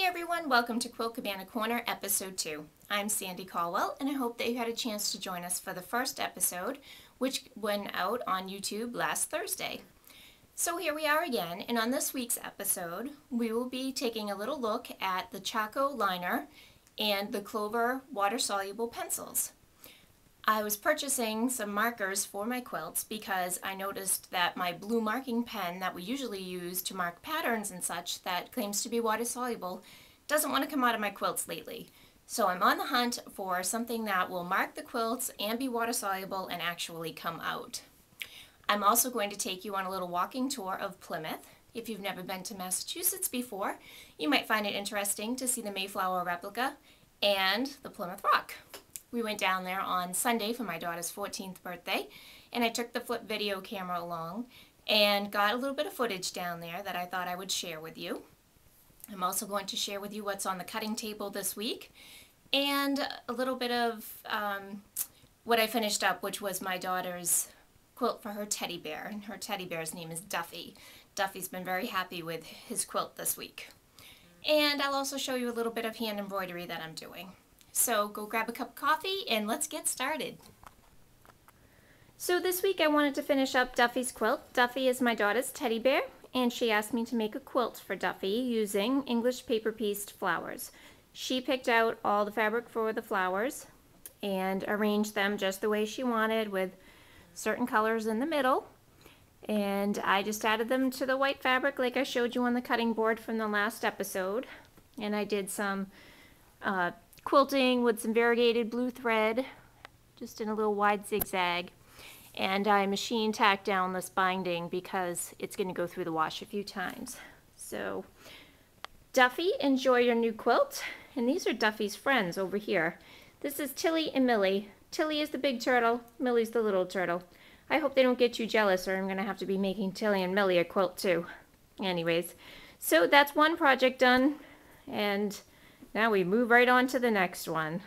everyone, welcome to Quilt Cabana Corner Episode 2. I'm Sandy Caldwell, and I hope that you had a chance to join us for the first episode, which went out on YouTube last Thursday. So here we are again, and on this week's episode, we will be taking a little look at the Chaco Liner and the Clover Water Soluble Pencils. I was purchasing some markers for my quilts because I noticed that my blue marking pen that we usually use to mark patterns and such that claims to be water soluble doesn't want to come out of my quilts lately. So I'm on the hunt for something that will mark the quilts and be water soluble and actually come out. I'm also going to take you on a little walking tour of Plymouth. If you've never been to Massachusetts before, you might find it interesting to see the Mayflower replica and the Plymouth Rock. We went down there on Sunday for my daughter's 14th birthday, and I took the flip video camera along and got a little bit of footage down there that I thought I would share with you. I'm also going to share with you what's on the cutting table this week and a little bit of what I finished up, which was my daughter's quilt for her teddy bear, and her teddy bear's name is Duffy. Duffy's been very happy with his quilt this week. And I'll also show you a little bit of hand embroidery that I'm doing. So go grab a cup of coffee and let's get started. So this week I wanted to finish up Duffy's quilt. Duffy is my daughter's teddy bear, and she asked me to make a quilt for Duffy using English paper pieced flowers. She picked out all the fabric for the flowers and arranged them just the way she wanted with certain colors in the middle. And I just added them to the white fabric like I showed you on the cutting board from the last episode. And I did some quilting with some variegated blue thread, just in a little wide zigzag. And I machine tacked down this binding because it's going to go through the wash a few times. So, Duffy, enjoy your new quilt. And these are Duffy's friends over here. This is Tilly and Millie. Tilly is the big turtle, Millie's the little turtle. I hope they don't get too jealous, or I'm going to have to be making Tilly and Millie a quilt too. Anyways, so that's one project done, and now we move right on to the next one.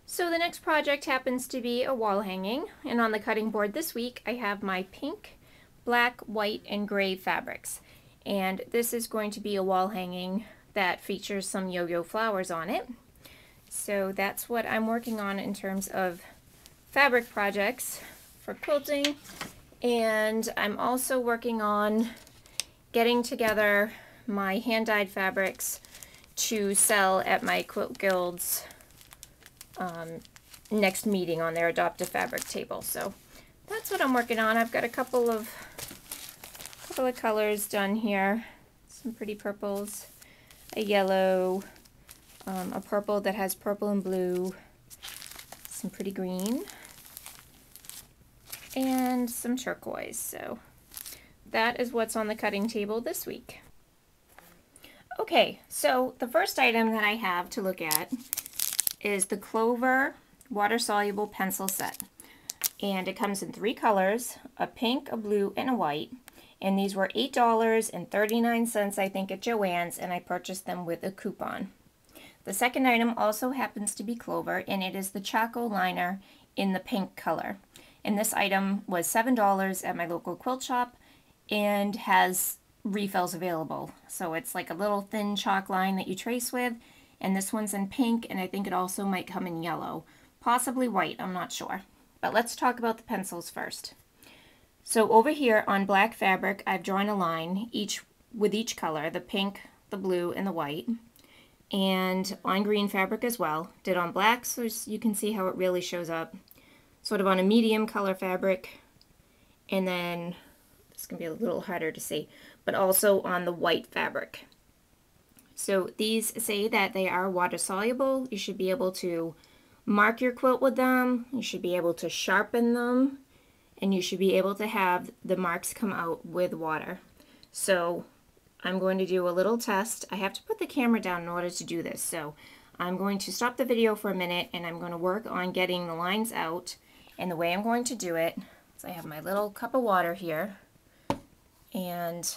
So the next project happens to be a wall hanging, and on the cutting board this week I have my pink, black, white, and gray fabrics. And this is going to be a wall hanging that features some yo-yo flowers on it. So that's what I'm working on in terms of fabric projects for quilting. And I'm also working on getting together my hand-dyed fabrics to sell at my Quilt Guild's next meeting on their adoptive fabric table. So that's what I'm working on. I've got a couple of colors done here. Some pretty purples, a yellow, a purple that has purple and blue, some pretty green, and some turquoise. So that is what's on the cutting table this week. Okay, so the first item that I have to look at is the Clover Water Soluble Pencil Set. And it comes in 3 colors, a pink, a blue, and a white. And these were $8.39, I think, at Joann's, and I purchased them with a coupon. The second item also happens to be Clover, and it is the Chaco Liner in the pink color. And this item was $7 at my local quilt shop and has refills available. So it's like a little thin chalk line that you trace with, and this one's in pink, and I think it also might come in yellow. Possibly white, I'm not sure. But let's talk about the pencils first. So over here on black fabric, I've drawn a line with each color, the pink, the blue, and the white. And on green fabric as well. Did on black so you can see how it really shows up. Sort of on a medium color fabric. And then, it's going to be a little harder to see, but also on the white fabric. So these say that they are water soluble. You should be able to mark your quilt with them. You should be able to sharpen them. And you should be able to have the marks come out with water. So I'm going to do a little test. I have to put the camera down in order to do this. So I'm going to stop the video for a minute and I'm going to work on getting the lines out. And the way I'm going to do it is I have my little cup of water here and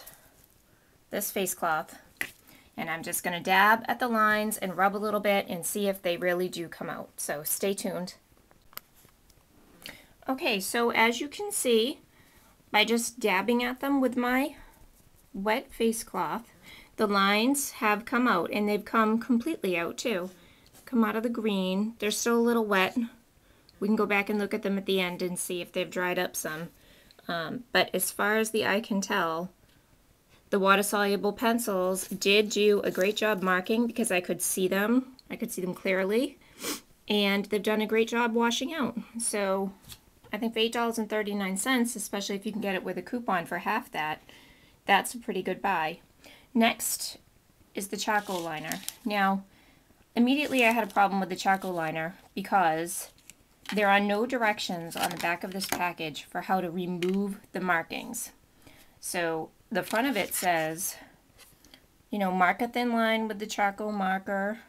this face cloth. And I'm just going to dab at the lines and rub a little bit and see if they really do come out. So stay tuned. Okay, so as you can see, by just dabbing at them with my wet face cloth. The lines have come out, and they've come completely out too. Come out of the green. They're still a little wet. We can go back and look at them at the end and see if they've dried up some. But as far as the eye can tell, the water-soluble pencils did do a great job marking because I could see them. I could see them clearly. And they've done a great job washing out. So I think for $8.39, especially if you can get it with a coupon for half that, that's a pretty good buy. Next is the Chaco Liner. Now, immediately I had a problem with the Chaco Liner because there are no directions on the back of this package for how to remove the markings. So the front of it says, you know, mark a thin line with the Chaco marker,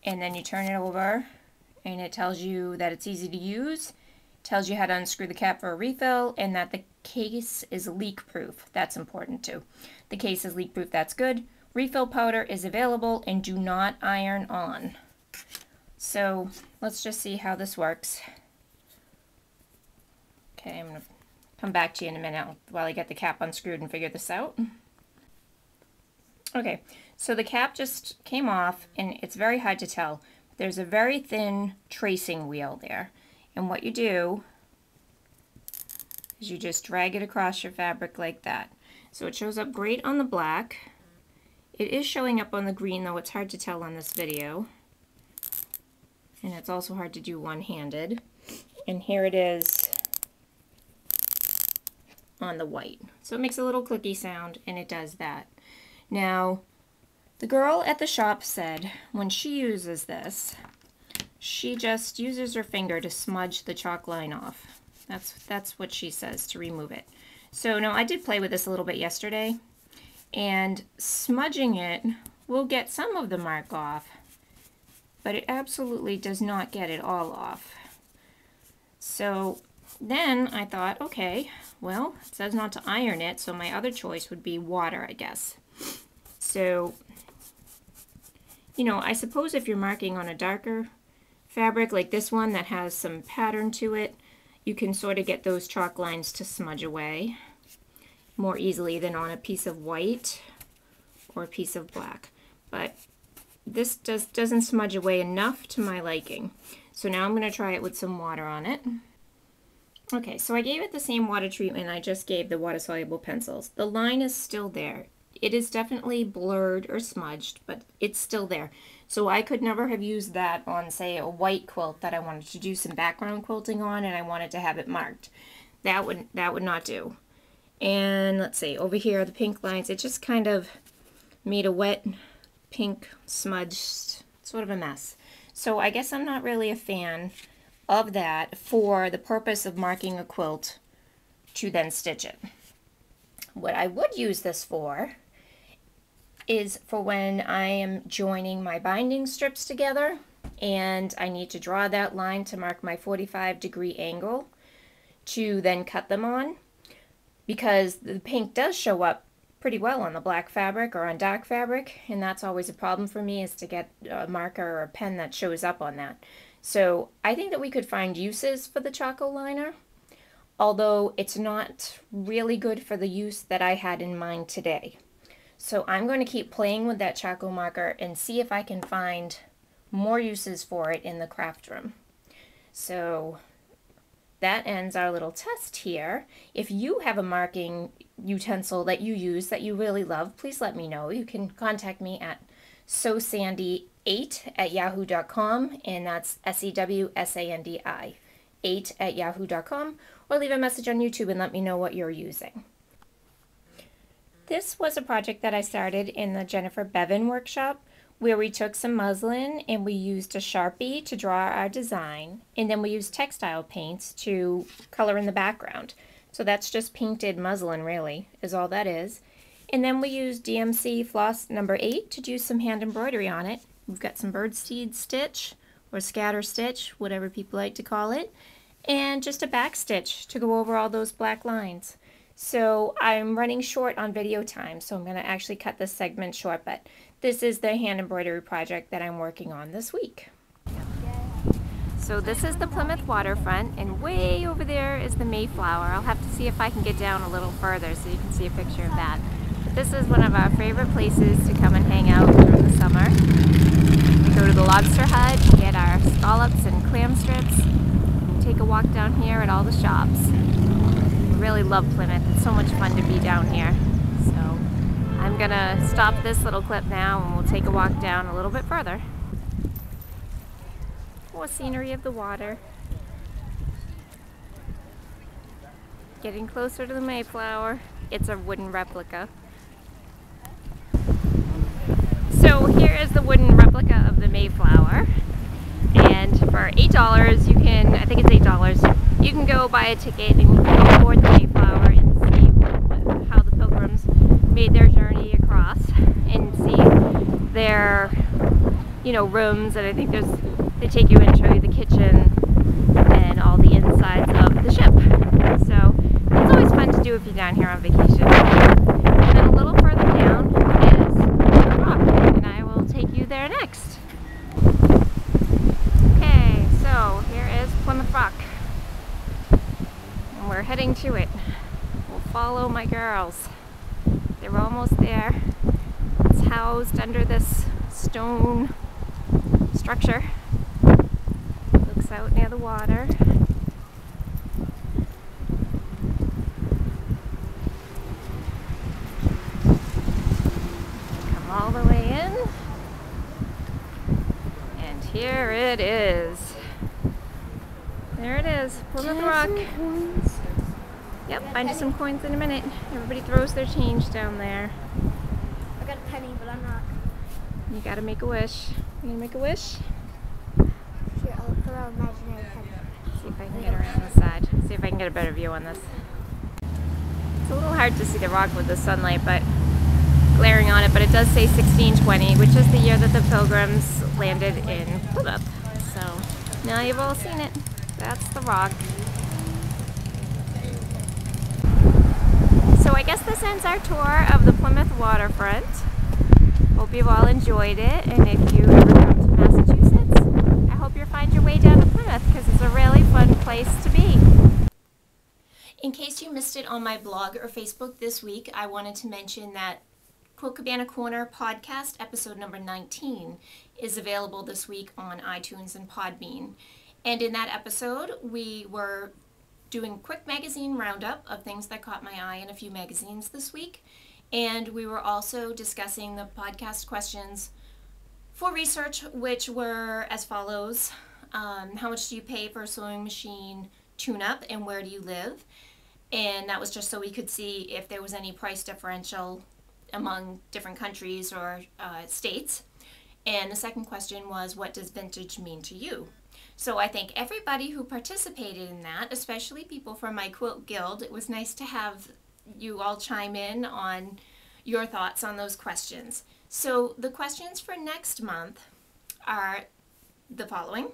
and then you turn it over and it tells you that it's easy to use, tells you how to unscrew the cap for a refill, and that the case is leak proof. That's important too. The case is leak proof, that's good. Refill powder is available, and do not iron on. So let's just see how this works. Okay, I'm going to come back to you in a minute while I get the cap unscrewed and figure this out. Okay, so the cap just came off, and it's very hard to tell. There's a very thin tracing wheel there, and what you do is you just drag it across your fabric like that. So it shows up great on the black. It is showing up on the green, though it's hard to tell on this video. And it's also hard to do one-handed. And here it is on the white. So it makes a little clicky sound, and it does that. Now, the girl at the shop said when she uses this, she just uses her finger to smudge the chalk line off. That's what she says to remove it. So now I did play with this a little bit yesterday, and smudging it will get some of the mark off, but it absolutely does not get it all off. So then I thought, okay, well, it says not to iron it, so my other choice would be water, I guess. So, you know, I suppose if you're marking on a darker fabric like this one that has some pattern to it, you can sort of get those chalk lines to smudge away more easily than on a piece of white or a piece of black. But this doesn't smudge away enough to my liking. So now I'm going to try it with some water on it. Okay, so I gave it the same water treatment I just gave the water-soluble pencils. The line is still there. It is definitely blurred or smudged, but it's still there. So I could never have used that on, say, a white quilt that I wanted to do some background quilting on and I wanted to have it marked. That would not do. And let's see, over here, the pink lines, it just kind of made a wet pink smudged sort of a mess. So I guess I'm not really a fan of that for the purpose of marking a quilt to then stitch it. What I would use this for is for when I am joining my binding strips together and I need to draw that line to mark my 45-degree angle to then cut them on, because the pink does show up pretty well on the black fabric or on dark fabric, and that's always a problem for me, is to get a marker or a pen that shows up on that. So I think that we could find uses for the Chaco Liner, although it's not really good for the use that I had in mind today. So I'm going to keep playing with that Chaco marker and see if I can find more uses for it in the craft room. So that ends our little test here. If you have a marking utensil that you use that you really love, please let me know. You can contact me at sewsandy8@yahoo.com, and that's SEWSANDI 8@yahoo.com, or leave a message on YouTube and let me know what you're using. This was a project that I started in the Jennifer Bevan workshop, where we took some muslin and we used a Sharpie to draw our design, and then we used textile paints to color in the background. So that's just painted muslin, really, is all that is. And then we used DMC floss number 8 to do some hand embroidery on it. We've got some birdseed stitch or scatter stitch, whatever people like to call it, and just a back stitch to go over all those black lines. So I'm running short on video time, so I'm going to actually cut this segment short, but this is the hand embroidery project that I'm working on this week. So this is the Plymouth waterfront, and way over there is the Mayflower. I'll have to see if I can get down a little further so you can see a picture of that. But this is one of our favorite places to come and hang out during the summer. We go to the lobster hut and get our scallops and clam strips, and take a walk down here at all the shops. We really love Plymouth. It's so much fun to be down here. So I'm gonna stop this little clip now and we'll take a walk down a little bit further. More scenery of the water. Getting closer to the Mayflower. It's a wooden replica. So here is the wooden replica of the Mayflower. And for $8, you can, I think it's $8, you can go buy a ticket and go aboard the Mayflower and see how the Pilgrims made their journey across and see their, rooms. And I think they take you in and show you the kitchen and all the insides of the ship. So it's always fun to do if you're down here on vacation. And then a little further down is the rock, and I will take you there next. Okay, so here is Plymouth Rock. And we're heading to it. We'll follow my girls. They're almost there. It's housed under this stone structure. Looks out near the water. Come all the way in. And here it is. There it is, Plymouth Rock. Yep, find you some coins in a minute. Everybody throws their change down there. I got a penny, but I'm not. You gotta make a wish. You gonna make a wish? Here, I'll throw an imaginary penny. See if I can get around the side. See if I can get a better view on this. It's a little hard to see the rock with the sunlight, but glaring on it, but it does say 1620, which is the year that the Pilgrims landed in Plymouth. So now you've all seen it. That's the rock. So I guess this ends our tour of the Plymouth waterfront. Hope you've all enjoyed it, and if you ever come to Massachusetts, I hope you'll find your way down to Plymouth because it's a really fun place to be. In case you missed it on my blog or Facebook this week, I wanted to mention that Quilt Cabana Corner podcast episode number 19 is available this week on iTunes and Podbean. And in that episode, we were doing a quick magazine roundup of things that caught my eye in a few magazines this week. And we were also discussing the podcast questions for research, which were as follows. How much do you pay for a sewing machine tune-up, and where do you live? And that was just so we could see if there was any price differential among different countries or states. And the second question was, what does vintage mean to you? So I thank everybody who participated in that, especially people from my Quilt Guild. It was nice to have you all chime in on your thoughts on those questions. So the questions for next month are the following.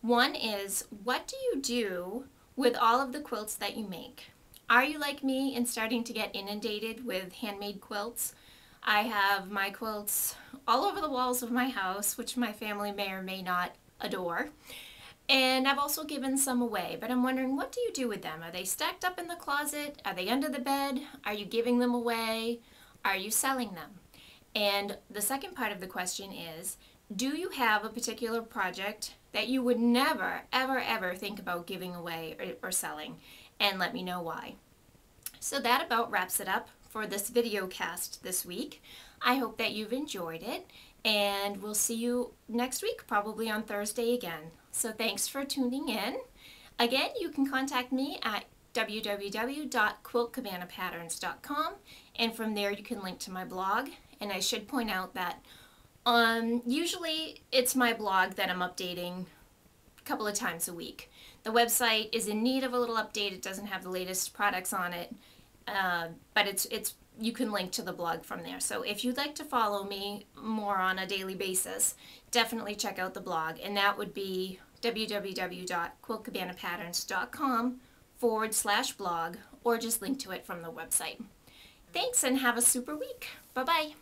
One is, what do you do with all of the quilts that you make? Are you like me and starting to get inundated with handmade quilts? I have my quilts all over the walls of my house, which my family may or may not adore. And I've also given some away, but I'm wondering, what do you do with them? Are they stacked up in the closet? Are they under the bed? Are you giving them away? Are you selling them? And the second part of the question is, do you have a particular project that you would never, ever, ever think about giving away or selling? And let me know why. So that about wraps it up for this video cast this week. I hope that you've enjoyed it, and we'll see you next week, probably on Thursday again. So thanks for tuning in. Again, you can contact me at www.quiltcabanapatterns.com, and from there you can link to my blog. And I should point out that usually it's my blog that I'm updating a couple of times a week. The website is in need of a little update. It doesn't have the latest products on it, but you can link to the blog from there. So if you'd like to follow me more on a daily basis, definitely check out the blog, and that would be www.quiltcabanapatterns.com/blog, or just link to it from the website. Thanks, and have a super week. Bye-bye.